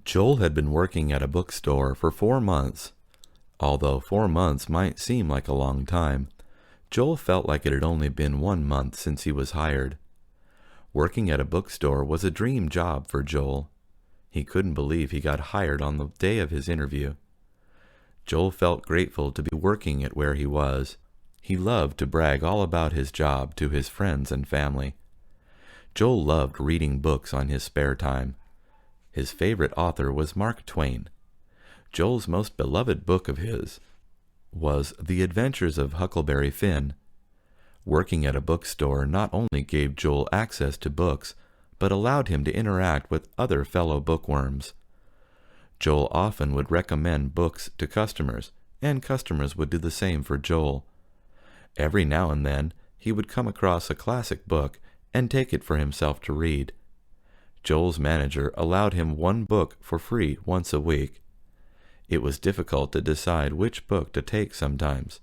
Joel had been working at a bookstore for 4 months. Although 4 months might seem like a long time, Joel felt like it had only been 1 month since he was hired. Working at a bookstore was a dream job for Joel. He couldn't believe he got hired on the day of his interview. Joel felt grateful to be working at where he was. He loved to brag all about his job to his friends and family. Joel loved reading books on his spare time. His favorite author was Mark Twain. Joel's most beloved book of his was The Adventures of Huckleberry Finn. Working at a bookstore not only gave Joel access to books, but allowed him to interact with other fellow bookworms. Joel often would recommend books to customers, and customers would do the same for Joel. Every now and then, he would come across a classic book and take it for himself to read. Joel's manager allowed him one book for free once a week. It was difficult to decide which book to take sometimes.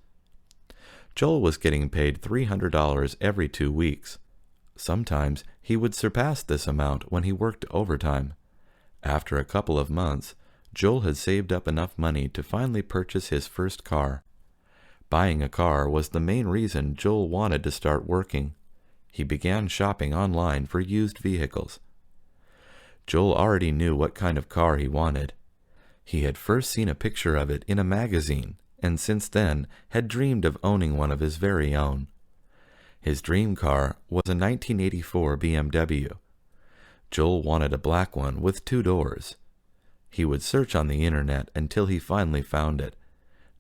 Joel was getting paid $300 every 2 weeks. Sometimes he would surpass this amount when he worked overtime. After a couple of months, Joel had saved up enough money to finally purchase his first car. Buying a car was the main reason Joel wanted to start working. He began shopping online for used vehicles. Joel already knew what kind of car he wanted. He had first seen a picture of it in a magazine, and since then had dreamed of owning one of his very own. His dream car was a 1984 BMW. Joel wanted a black one with 2 doors. He would search on the internet until he finally found it.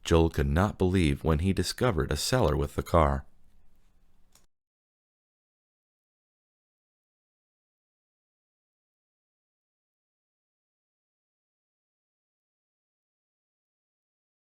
Joel could not believe when he discovered a seller with the car.